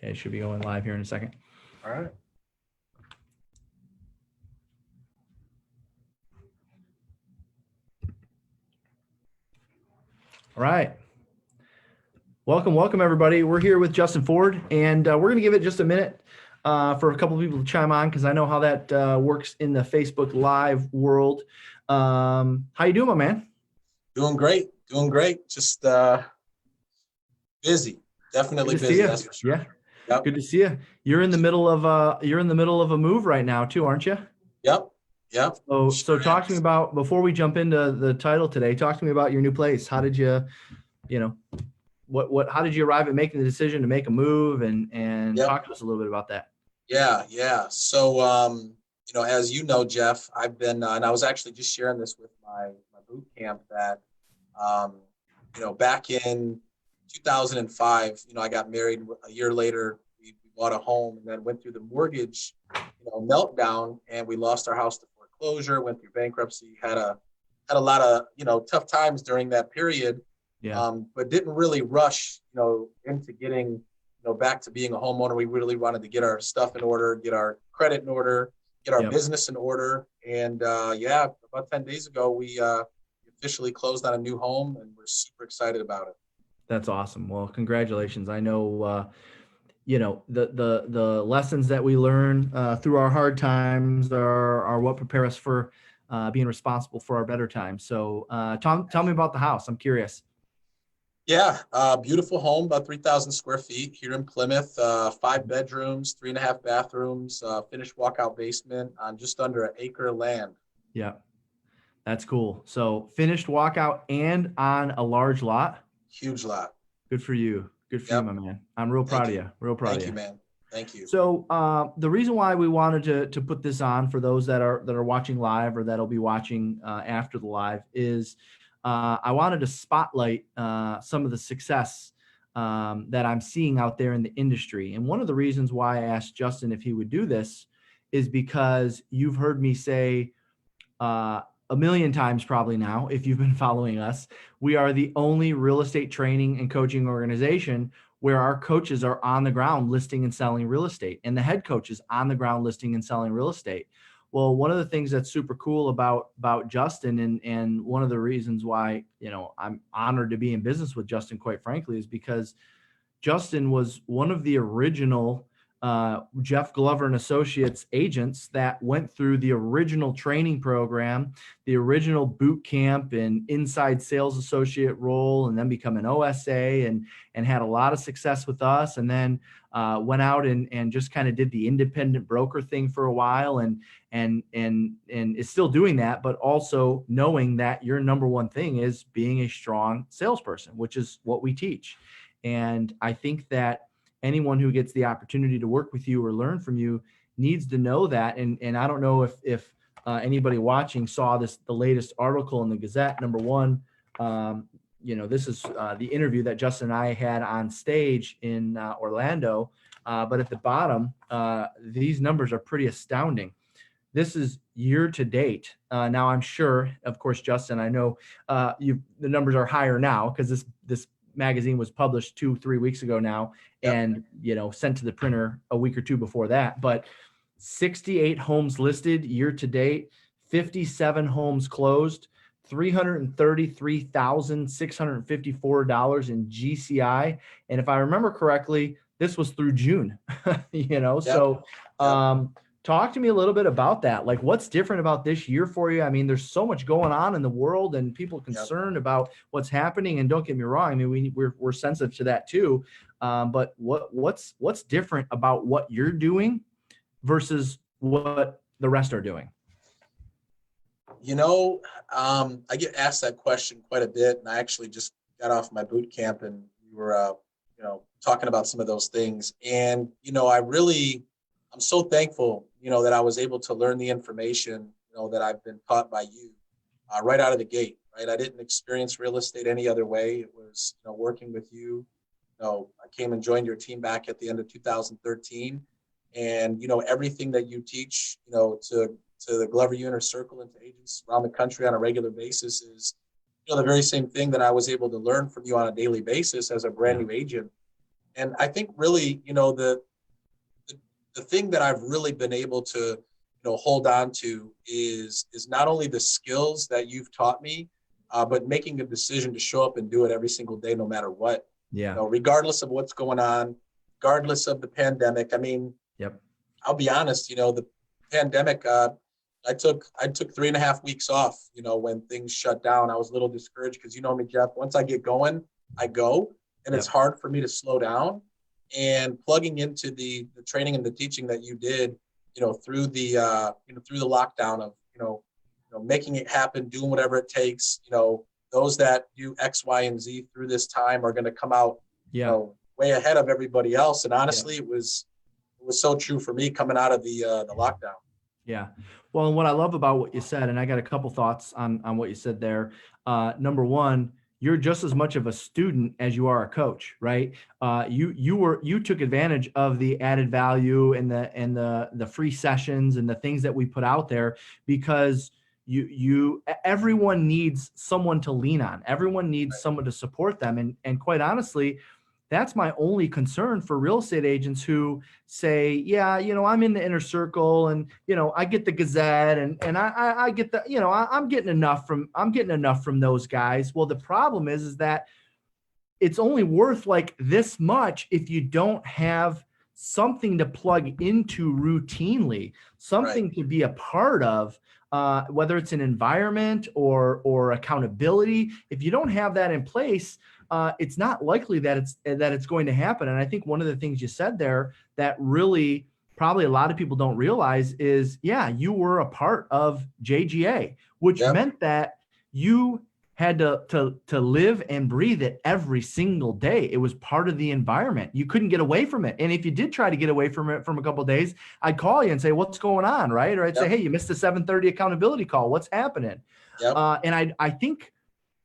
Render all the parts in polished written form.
Okay, should be going live here in a second. All right. All right. Welcome everybody. We're here with Justin Ford, and we're going to give it just a minute for a couple of people to chime on because I know how that works in the Facebook Live world. How you doing, my man? Doing great. Just busy. Definitely busy. That's for sure. Yeah. Yep. Good to see you. You're in the middle of a move right now too, aren't you? Yep. So talk to me about, before we jump into the title today, talk to me about your new place. How did you, how did you arrive at making the decision to make a move, and talk to us a little bit about that? Yeah. So, as you know, Jeff, I've been, and I was actually just sharing this with my boot camp that, back in 2005, I got married. A year later, we bought a home, and then went through the mortgage, meltdown, and we lost our house to foreclosure, went through bankruptcy, had a lot of, tough times during that period. Yeah. But didn't really rush, into getting, back to being a homeowner. We really wanted to get our stuff in order, get our credit in order, get our business in order. And about 10 days ago, we officially closed on a new home, and we're super excited about it. That's awesome. Well, congratulations. I know, the lessons that we learn through our hard times are what prepare us for being responsible for our better times. So tell me about the house. I'm curious. Yeah, beautiful home, about 3,000 square feet here in Plymouth, 5 bedrooms, 3.5 bathrooms, finished walkout basement on just under an acre of land. Yeah, that's cool. So finished walkout and on a large lot. Huge lot. Good for you. Good for you, my man. I'm real proud of you. Real proud of you. Thank you, man. Thank you. So the reason why we wanted to put this on for those that are watching live or that'll be watching after the live is I wanted to spotlight some of the success that I'm seeing out there in the industry. And one of the reasons why I asked Justin if he would do this is because you've heard me say a million times probably now, if you've been following us, we are the only real estate training and coaching organization where our coaches are on the ground listing and selling real estate, and the head coach is on the ground listing and selling real estate. Well, one of the things that's super cool about Justin, and one of the reasons why, I'm honored to be in business with Justin, quite frankly, is because Justin was one of the original Jeff Glover and Associates agents that went through the original training program, the original boot camp and inside sales associate role, and then become an OSA and had a lot of success with us. And then went out and just kind of did the independent broker thing for a while and is still doing that, but also knowing that your number one thing is being a strong salesperson, which is what we teach. And I think that anyone who gets the opportunity to work with you or learn from you needs to know that. And I don't know if anybody watching saw the latest article in the Gazette. Number one, this is the interview that Justin and I had on stage in Orlando. But at the bottom, these numbers are pretty astounding. This is year to date. Now I'm sure, of course, Justin, I know the numbers are higher now because this magazine was published 2-3 weeks ago now, and sent to the printer a week or two before that. But 68 homes listed year to date, 57 homes closed, $333,654 in GCI. And if I remember correctly, this was through June. Talk to me a little bit about that. Like, what's different about this year for you? I mean, there's so much going on in the world, and people concerned about what's happening. And don't get me wrong, I mean, we're sensitive to that too. But what's different about what you're doing versus what the rest are doing? I get asked that question quite a bit, and I actually just got off my boot camp, and we were, talking about some of those things. And I'm so thankful, that I was able to learn the information, that I've been taught by you right out of the gate, right? I didn't experience real estate any other way. It was, working with you. I came and joined your team back at the end of 2013. And, everything that you teach, to the Glover Uniter Circle and to agents around the country on a regular basis is, the very same thing that I was able to learn from you on a daily basis as a brand new agent. And I think really, the thing that I've really been able to, hold on to is not only the skills that you've taught me, but making a decision to show up and do it every single day, no matter what, Yeah. regardless of what's going on, regardless of the pandemic. I mean, Yep. I'll be honest, the pandemic, I took 3.5 weeks off, when things shut down. I was a little discouraged because you know me, Jeff, once I get going, I go, and it's Yep. hard for me to slow down. And plugging into the training and the teaching that you did, through the lockdown of, making it happen, doing whatever it takes, those that do X, Y, and Z through this time are going to come out, Yeah. way ahead of everybody else. And Yeah. honestly, it was so true for me coming out of the lockdown. Yeah. Well, and what I love about what you said, and I got a couple thoughts on what you said there. Number one, you're just as much of a student as you are a coach, right? You took advantage of the added value and the free sessions and the things that we put out there because everyone needs someone to lean on. Everyone needs someone to support them. And quite honestly, that's my only concern for real estate agents who say, yeah, I'm in the inner circle and, I get the Gazette and I get the, I'm getting enough from those guys. Well, the problem is that it's only worth like this much if you don't have something to plug into routinely, something to be a part of, whether it's an environment or accountability. If you don't have that in place, it's not likely that it's going to happen. And I think one of the things you said there that really probably a lot of people don't realize is, yeah, you were a part of JGA, which meant that you had to live and breathe it every single day. It was part of the environment. You couldn't get away from it. And if you did try to get away from it from a couple of days, I'd call you and say, what's going on, right? Or I'd say, hey, you missed the 7:30 accountability call. What's happening? And I think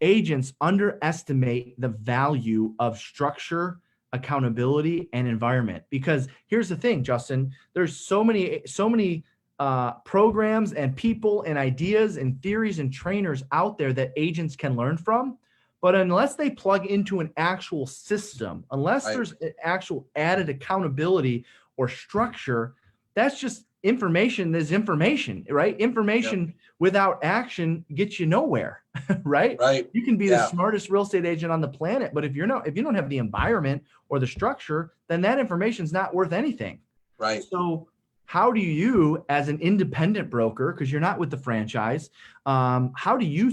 agents underestimate the value of structure, accountability, and environment. Because here's the thing, Justin, there's so many programs and people and ideas and theories and trainers out there that agents can learn from. But unless they plug into an actual system, unless there's an actual added accountability or structure, that's just information is information, right? Information without action gets you nowhere, right? You can be the smartest real estate agent on the planet, but if you don't have the environment or the structure, then that information is not worth anything. Right. So how do you, as an independent broker, because you're not with the franchise, how do you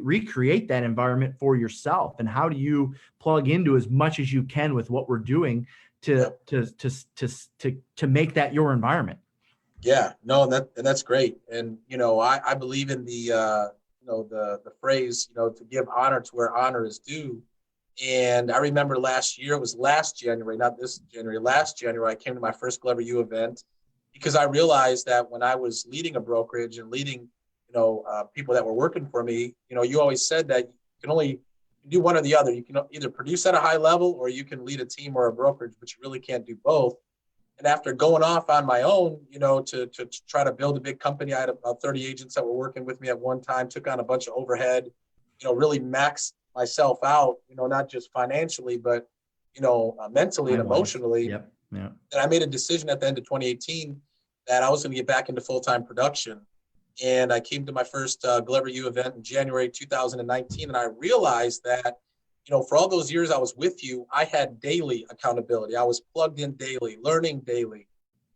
recreate that environment for yourself, and how do you plug into as much as you can with what we're doing to make that your environment? Yeah, no, that's great. And I believe in the phrase, to give honor to where honor is due. And I remember last January, not this January, last January, I came to my first Glover U event because I realized that when I was leading a brokerage and leading, people that were working for me, you always said that you can only do one or the other. You can either produce at a high level or you can lead a team or a brokerage, but you really can't do both. And after going off on my own, to try to build a big company, I had about 30 agents that were working with me at one time, took on a bunch of overhead, really maxed myself out, not just financially, but, mentally and emotionally. And I made a decision at the end of 2018 that I was going to get back into full-time production. And I came to my first Glover U event in January 2019. And I realized that, for all those years I was with you, I had daily accountability. I was plugged in daily, learning daily,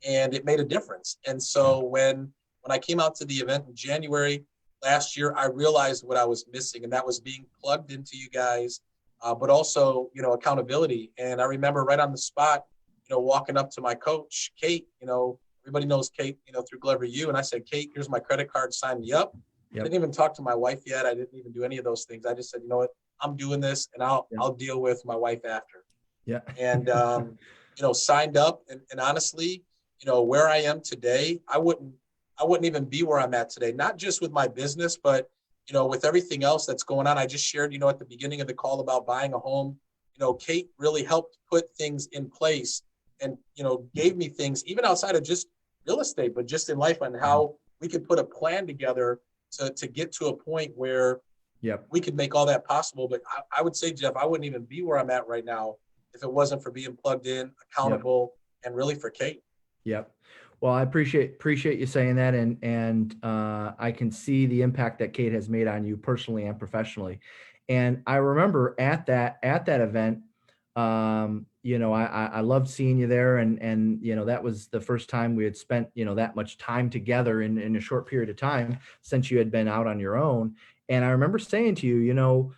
and it made a difference. And so when I came out to the event in January last year, I realized what I was missing, and that was being plugged into you guys, but also, accountability. And I remember right on the spot, walking up to my coach, Kate, everybody knows Kate, through Glover U. And I said, Kate, here's my credit card, sign me up. I didn't even talk to my wife yet. I didn't even do any of those things. I just said, you know what, I'm doing this, and I'll deal with my wife after. And, signed up, and honestly, where I am today, I wouldn't even be where I'm at today, not just with my business, but, with everything else that's going on. I just shared, at the beginning of the call about buying a home. Kate really helped put things in place and, gave me things even outside of just real estate, but just in life, on how we could put a plan together to get to a point where we could make all that possible. But I would say, Jeff, I wouldn't even be where I'm at right now if it wasn't for being plugged in, Yep. accountable, and really for Kate. Yep. Well, I appreciate you saying that, and I can see the impact that Kate has made on you personally and professionally. And I remember at that event, I loved seeing you there, and that was the first time we had spent that much time together in a short period of time since you had been out on your own. And I remember saying to you,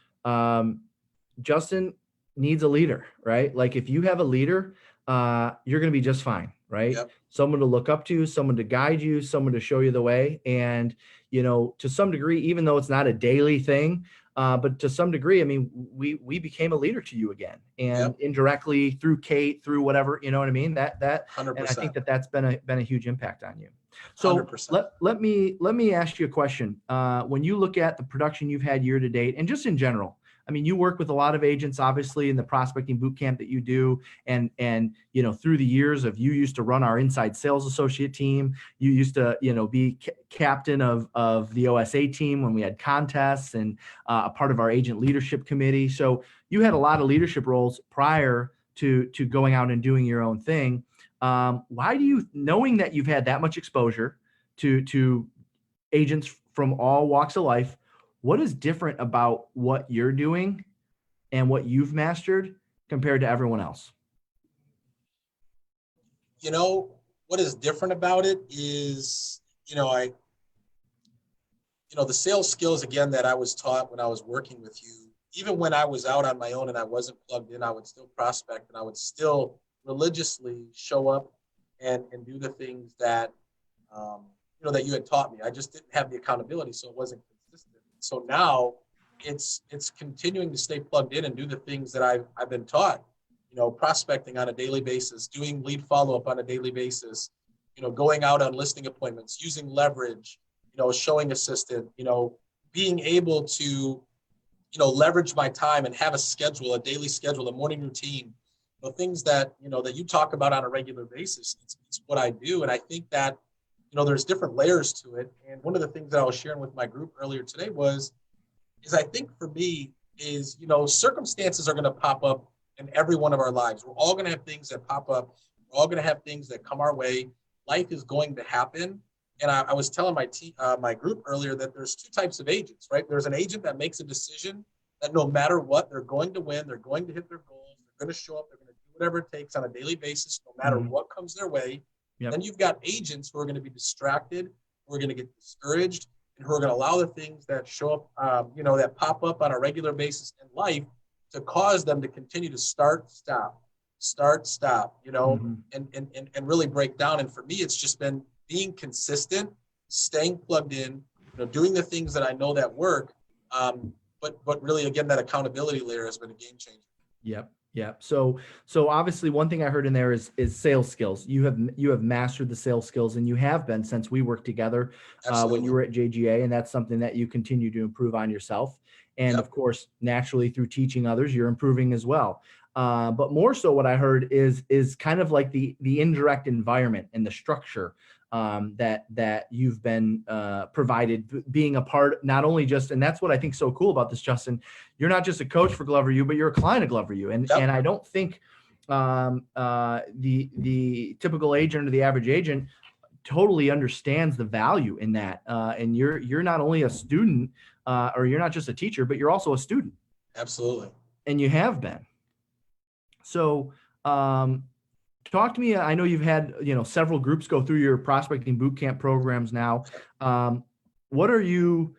Justin needs a leader, right? Like if you have a leader, you're going to be just fine, right? Yep. Someone to look up to, someone to guide you, someone to show you the way. And, to some degree, even though it's not a daily thing, but to some degree, I mean, we became a leader to you again, and Yep. indirectly through Kate, through whatever, you know what I mean? That, 100%. and I think that's been a huge impact on you. So 100%. let me ask you a question. When you look at the production you've had year to date, and just in general, I mean, you work with a lot of agents, obviously, in the prospecting boot camp that you do, and through the years of you used to run our inside sales associate team, you used to be captain of the OSA team when we had contests, and a part of our agent leadership committee. So you had a lot of leadership roles prior to going out and doing your own thing. Why do you, knowing that you've had that much exposure to agents from all walks of life, what is different about what you're doing and what you've mastered compared to everyone else? What is different about it is, the sales skills, again, that I was taught when I was working with you, even when I was out on my own and I wasn't plugged in, I would still prospect and I would still religiously show up and do the things that, that you had taught me. I just didn't have the accountability, so it wasn't consistent. So now it's continuing to stay plugged in and do the things that I've been taught, prospecting on a daily basis, doing lead follow-up on a daily basis, going out on listing appointments, using leverage, showing assistant, being able to, leverage my time and have a schedule, a daily schedule, a morning routine, things that, that you talk about on a regular basis. It's what I do. And I think that, there's different layers to it. And one of the things that I was sharing with my group earlier today is I think for me is, circumstances are going to pop up in every one of our lives. We're all going to have things that pop up. We're all going to have things that come our way. Life is going to happen. And I was telling my group earlier that there's two types of agents, right? There's an agent that makes a decision that no matter what, they're going to win, they're going to hit their goals, they're going to show up, they're going to do whatever it takes on a daily basis, no matter what comes their way. Yep. Then you've got agents who are going to be distracted, who are going to get discouraged, and who are going to allow the things that show up, that pop up on a regular basis in life to cause them to continue to start, stop, and really break down. And for me, it's just been being consistent, staying plugged in, doing the things that I know that work. But really, again, that accountability layer has been a game changer. Yep. So obviously one thing I heard in there is sales skills. You have mastered the sales skills, and you have been since we worked together when you were at JGA, and that's something that you continue to improve on yourself. And of course, naturally through teaching others, you're improving as well. But more so what I heard is kind of like the indirect environment and the structure that you've been provided, being a part, not only just, and that's what I think so cool about this, Justin, you're not just a coach for Glover U, but you're a client of Glover U. And I don't think the typical agent or the average agent totally understands the value in that. And you're not only a student or you're not just a teacher, but you're also a student. Absolutely. And you have been. So, talk to me. I know you've had, several groups go through your prospecting bootcamp programs now. What are you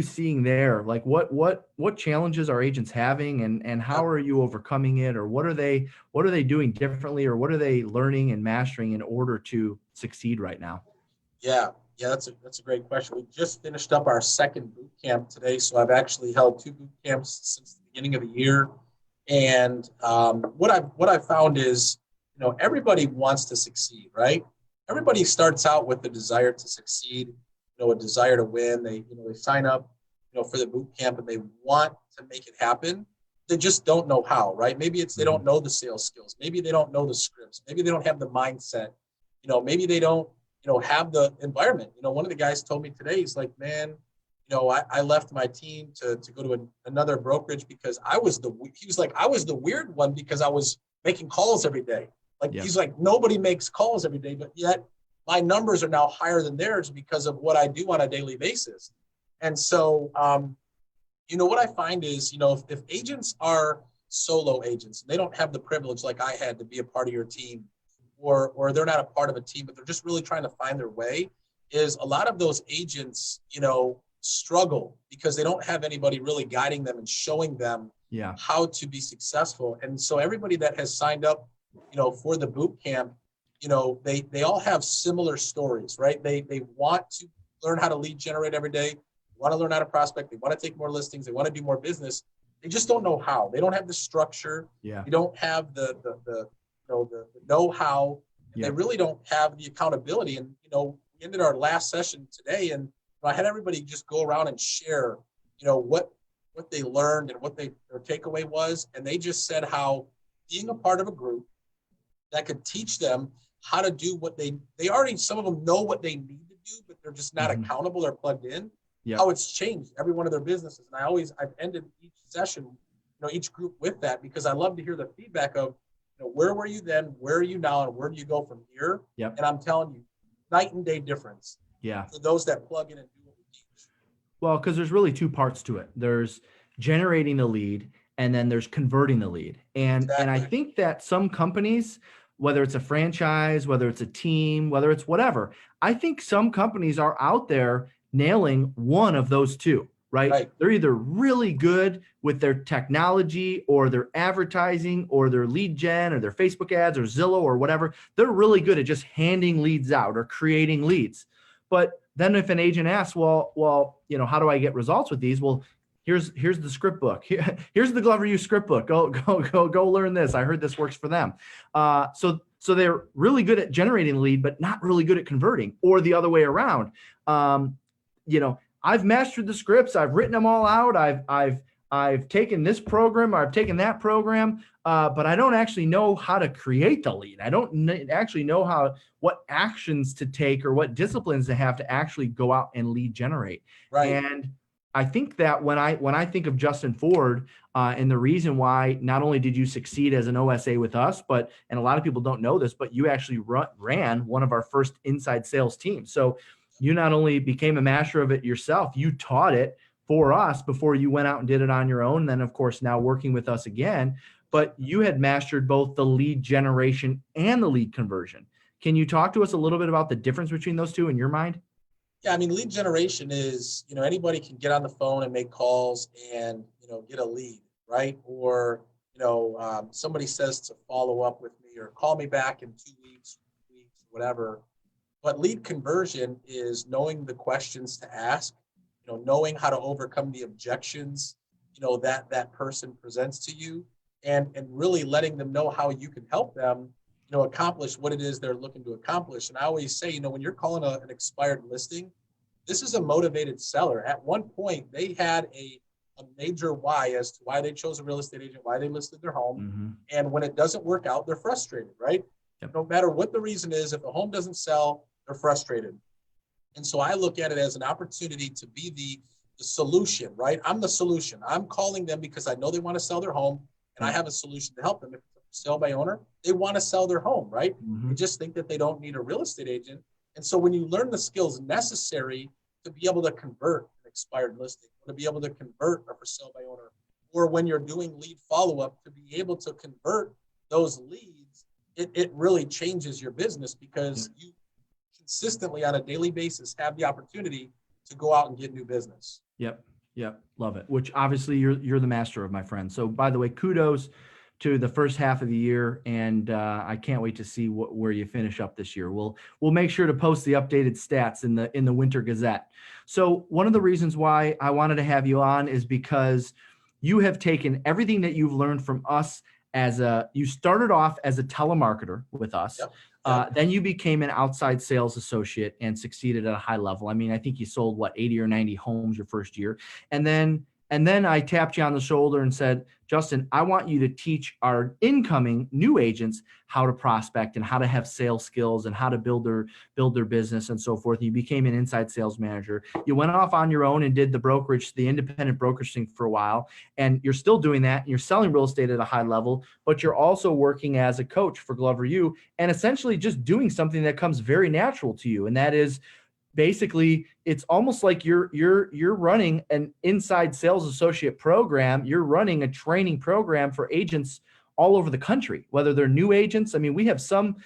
seeing there? Like what challenges are agents having, and how are you overcoming it, or what are they doing differently, or what are they learning and mastering in order to succeed right now? Yeah, that's a great question. We just finished up our second boot camp today, so I've actually held 2 boot camps since the beginning of the year. And what I've found is, everybody wants to succeed, right? Everybody starts out with the desire to succeed, a desire to win. They sign up, for the boot camp, and they want to make it happen. They just don't know how, right? Maybe it's they don't know the sales skills. Maybe they don't know the scripts. Maybe they don't have the mindset. Maybe they don't, have the environment. One of the guys told me today, he's like, man, I left my team to go to another brokerage because I was he was like, I was the weird one because I was making calls every day. Like, Yeah. he's like, nobody makes calls every day, but yet my numbers are now higher than theirs because of what I do on a daily basis. And so, what I find is, if agents are solo agents, they don't have the privilege like I had to be a part of your team, or they're not a part of a team, but they're just really trying to find their way, is a lot of those agents, struggle because they don't have anybody really guiding them and showing them Yeah. how to be successful. And so everybody that has signed up, for the boot camp, they all have similar stories, right? They want to learn how to lead generate every day, want to learn how to prospect, they want to take more listings, they want to do more business. They just don't know how. They don't have the structure. Yeah. They don't have the know-how. And Yeah. they really don't have the accountability. And we ended our last session today, and I had everybody just go around and share, what they learned and what their takeaway was. And they just said how being a part of a group that could teach them how to do what they already, some of them know what they need to do, but they're just not accountable or plugged in. Yeah. How it's changed every one of their businesses. And I've ended each session, each group with that, because I love to hear the feedback of, where were you then, where are you now, and where do you go from here? Yep. And I'm telling you, night and day difference. Yeah. For those that plug in and do what we teach. Well, because there's really two parts to it. There's generating the lead, and then there's converting the lead. And I think that some companies, whether it's a franchise, whether it's a team, whether it's whatever, I think some companies are out there nailing one of those two, right? They're either really good with their technology or their advertising or their lead gen or their Facebook ads or Zillow or whatever. They're really good at just handing leads out or creating leads. But then if an agent asks, well, how do I get results with these? Well, here's the script book. Here's the Glover U script book. Go learn this. I heard this works for them. So they're really good at generating the lead, but not really good at converting, or the other way around. I've mastered the scripts. I've written them all out. I've taken this program, or I've taken that program, but I don't actually know how to create the lead. I don't actually know what actions to take or what disciplines to have to actually go out and lead generate. Right. And I think that when I think of Justin Ford, and the reason why not only did you succeed as an OSA with us, and a lot of people don't know this, but you actually ran one of our first inside sales teams. So you not only became a master of it yourself, you taught it for us before you went out and did it on your own. And then, of course, now working with us again, but you had mastered both the lead generation and the lead conversion. Can you talk to us a little bit about the difference between those two in your mind? Yeah, I mean, lead generation is, anybody can get on the phone and make calls and, get a lead, right? Or, somebody says to follow up with me or call me back in 2 weeks, whatever. But lead conversion is knowing the questions to ask, knowing how to overcome the objections, that person presents to you, and really letting them know how you can help them, accomplish what it is they're looking to accomplish. And I always say, when you're calling an expired listing, this is a motivated seller. At one point, they had a major why as to why they chose a real estate agent, why they listed their home. Mm-hmm. And when it doesn't work out, they're frustrated, right? Yep. No matter what the reason is, if the home doesn't sell, they're frustrated. And so I look at it as an opportunity to be the solution, right? I'm the solution. I'm calling them because I know they want to sell their home, and I have a solution to help them. If it's sell by owner, they want to sell their home, right? Mm-hmm. They just think that they don't need a real estate agent. And so when you learn the skills necessary to be able to convert an expired listing, to be able to convert a for sale by owner, or when you're doing lead follow-up, to be able to convert those leads, it really changes your business, because you consistently on a daily basis have the opportunity to go out and get new business. Yep. Love it. Which obviously you're the master of, my friend. So by the way, kudos to the first half of the year. And I can't wait to see where you finish up this year. We'll make sure to post the updated stats in the Winter Gazette. So one of the reasons why I wanted to have you on is because you have taken everything that you've learned from us you started off as a telemarketer with us. Yep. Then you became an outside sales associate and succeeded at a high level. I mean, I think you sold 80 or 90 homes your first year. And then And then I tapped you on the shoulder and said, Justin, I want you to teach our incoming new agents how to prospect and how to have sales skills and how to build their business and so forth. You became an inside sales manager. You went off on your own and did the independent brokerage thing for a while. And you're still doing that. And you're selling real estate at a high level, but you're also working as a coach for Glover U and essentially just doing something that comes very natural to you. And that is basically, it's almost like you're running an inside sales associate program. You're running a training program for agents all over the country, whether they're new agents. I mean, we have some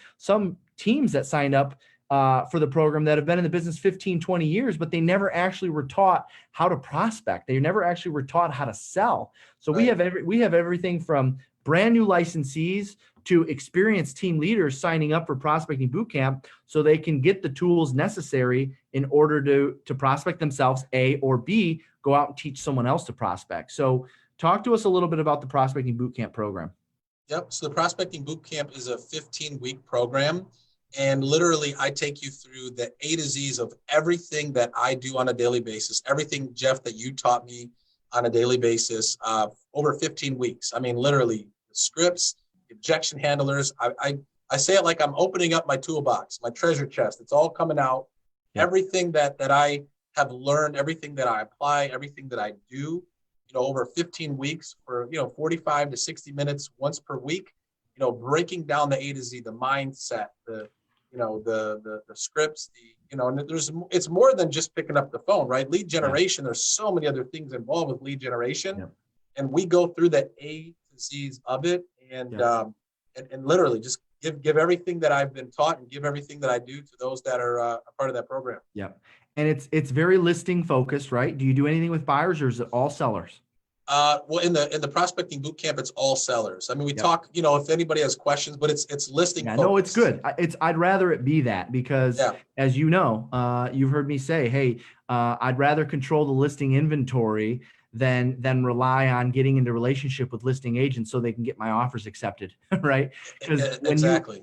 teams that signed up for the program that have been in the business 15, 20 years, but they never actually were taught how to prospect. They never actually were taught how to sell. So Right. we have everything from brand new licensees to experienced team leaders signing up for prospecting bootcamp so they can get the tools necessary in order to prospect themselves, A, or B, go out and teach someone else to prospect. So talk to us a little bit about the prospecting bootcamp program. Yep. So the Prospecting Bootcamp is a 15-week program. And literally, I take you through the A to Z's of everything that I do on a daily basis, everything, Jeff, that you taught me on a daily basis over 15 weeks. I mean, literally, the scripts, objection handlers. I say it like I'm opening up my toolbox, my treasure chest. It's all coming out. Yep. Everything that I have learned, everything that I apply, everything that I do, over 15 weeks for, 45 to 60 minutes once per week, breaking down the A to Z, the mindset, the scripts, and it's more than just picking up the phone, right? Lead generation. Yeah. There's so many other things involved with lead generation. Yeah. And we go through the A to Z's of it. And, yeah. And literally just give everything that I've been taught and give everything that I do to those that are a part of that program. Yeah. And it's very listing focused, right? Do you do anything with buyers or is it all sellers? Well, in the prospecting bootcamp, it's all sellers. I mean, we talk, if anybody has questions, but it's listing. Yeah, no, it's good. I'd rather it be that because as you know, you've heard me say, hey, I'd rather control the listing inventory than rely on getting into relationship with listing agents so they can get my offers accepted, right? Because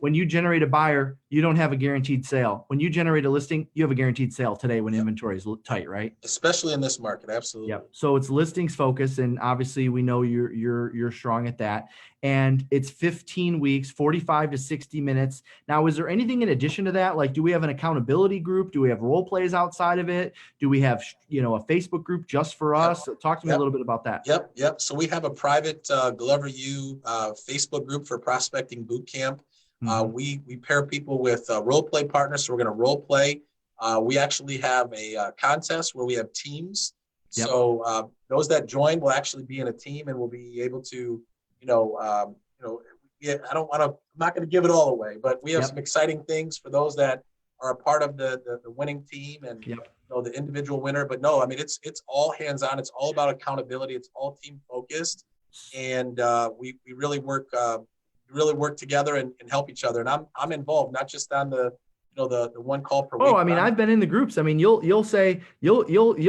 when you generate a buyer, you don't have a guaranteed sale. When you generate a listing, you have a guaranteed sale today when inventory is tight, right? Especially in this market, absolutely. Yep. So it's listings focus, and obviously we know you're strong at that. And it's 15 weeks, 45 to 60 minutes. Now, is there anything in addition to that? Like, do we have an accountability group? Do we have role plays outside of it? Do we have, a Facebook group just for us? Talk to me a little bit about that. Yep. So we have a private Glover U Facebook group for Prospecting Bootcamp. Mm-hmm. We pair people with role play partners. So we're going to role play. We actually have a contest where we have teams. Yep. So those that join will actually be in a team and will be able to, I'm not going to give it all away, but we have some exciting things for those that are a part of the winning team and the individual winner. But no, I mean, it's all hands on. It's all about accountability. It's all team focused, and we really work together and help each other. And I'm involved not just on the one call per week. Oh, I mean, I've been in the groups. I mean, you'll say you'll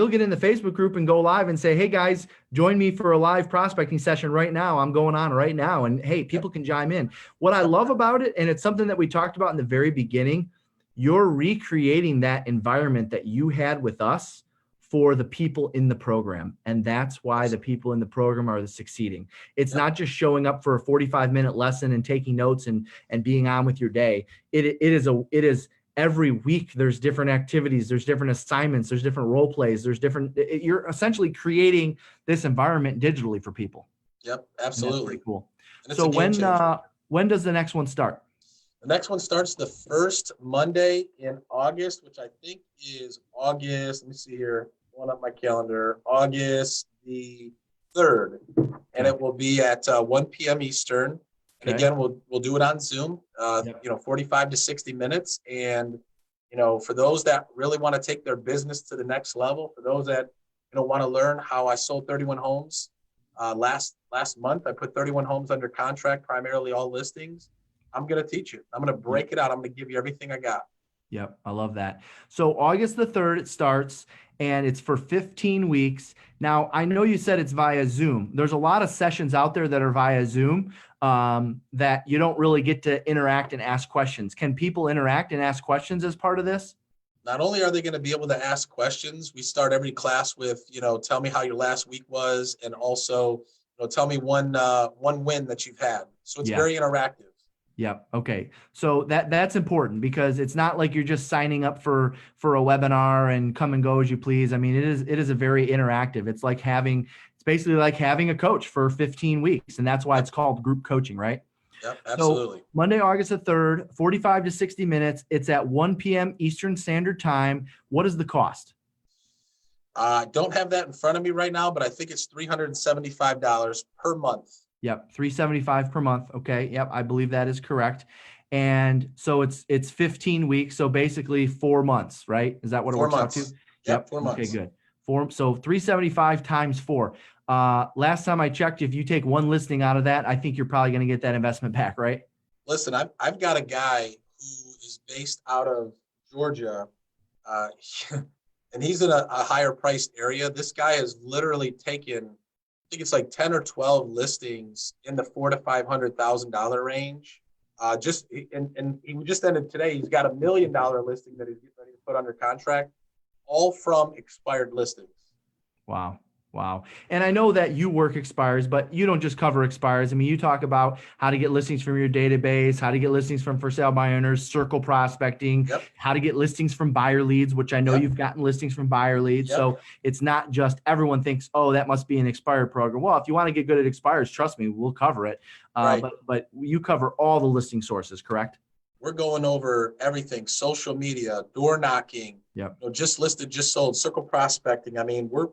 get in the Facebook group and go live and say, hey guys, join me for a live prospecting session right now. I'm going on right now. And hey, people can chime in. What I love about it, and it's something that we talked about in the very beginning, you're recreating that environment that you had with us for the people in the program. And that's why the people in the program are succeeding. It's not just showing up for a 45-minute lesson and taking notes and being on with your day. It is every week there's different activities, there's different assignments, there's different role plays, you're essentially creating this environment digitally for people. Yep, absolutely. Pretty cool. So when does the next one start? The next one starts the first Monday in August, which I think is August. Let me see here. One up my calendar. August the 3rd, and it will be at 1 p.m. Eastern. And again, we'll do it on Zoom. 45 to 60 minutes. And for those that really want to take their business to the next level, for those that want to learn how I sold 31 homes last month, I put 31 homes under contract, primarily all listings. I'm going to teach you. I'm going to break it out. I'm going to give you everything I got. Yep. I love that. So August the 3rd, it starts and it's for 15 weeks. Now, I know you said it's via Zoom. There's a lot of sessions out there that are via Zoom that you don't really get to interact and ask questions. Can people interact and ask questions as part of this? Not only are they going to be able to ask questions, we start every class with, tell me how your last week was, and also, tell me one win that you've had. So it's Yeah. very interactive. Yep. Okay. So that's important because it's not like you're just signing up for a webinar and come and go as you please. I mean, it is a very interactive. It's basically like having a coach for 15 weeks, and that's why Yep. it's called group coaching, right? Yep, So absolutely. Monday, August the 3rd, 45 to 60 minutes. It's at 1 p.m. Eastern Standard Time. What is the cost? I don't have that in front of me right now, but I think it's $375 per month. Yep, 375 per month. Okay. Yep, I believe that is correct. And so it's 15 weeks, so basically 4 months, right? Is that what it 4 works out to? months. Yep. 4 Okay, months. good. So 375 times 4. Last time I checked, if you take one listing out of that, I think you're probably going to get that investment back, right? Listen, I've got a guy who is based out of Georgia, uh, and he's in a higher priced area. This guy has literally taken, I think it's like 10 or 12 listings in the $400,000 to $500,000 range. And he just ended today. He's got $1 million listing that he's getting ready to put under contract, all from expired listings. Wow. Wow. And I know that you work expires, but you don't just cover expires. I mean, you talk about how to get listings from your database, how to get listings from for sale by owners, circle prospecting, Yep. how to get listings from buyer leads, which I know Yep. you've gotten listings from buyer leads. Yep. So it's not just everyone thinks, oh, that must be an expired program. Well, if you want to get good at expires, trust me, we'll cover it. Right. But you cover all the listing sources, correct? We're going over everything: social media, door knocking, Yep. just listed, just sold, circle prospecting. I mean, we're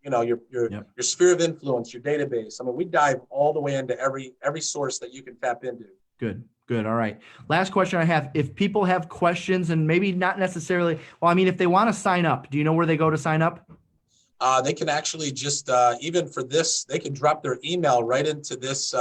your Yep. sphere of influence, your database. I mean, we dive all the way into every source that you can tap into. Good. Good. All right. Last question I have. If people have questions and maybe not necessarily, well, I mean, if they want to sign up, do you know where they go to sign up? They can actually just, even for this, they can drop their email right into this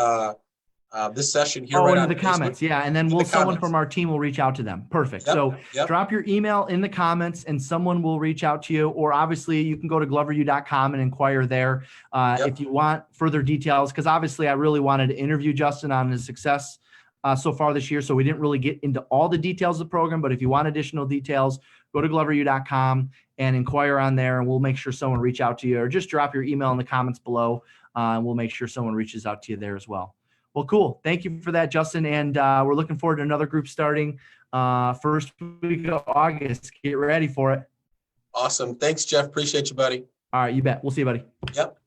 this session here. Oh, Right into on the Facebook. comments. Yeah. And then someone from our team will reach out to them. Perfect. Yep, So yep. drop your email in the comments and someone will reach out to you. Or obviously you can go to gloveru.com and inquire there if you want further details. Because obviously I really wanted to interview Justin on his success so far this year. So we didn't really get into all the details of the program. But if you want additional details, go to gloveru.com and inquire on there. And we'll make sure someone reach out to you, or just drop your email in the comments below. And we'll make sure someone reaches out to you there as well. Well, cool. Thank you for that, Justin. And we're looking forward to another group starting first week of August. Get ready for it. Awesome. Thanks, Jeff. Appreciate you, buddy. All right, you bet. We'll see you, buddy. Yep.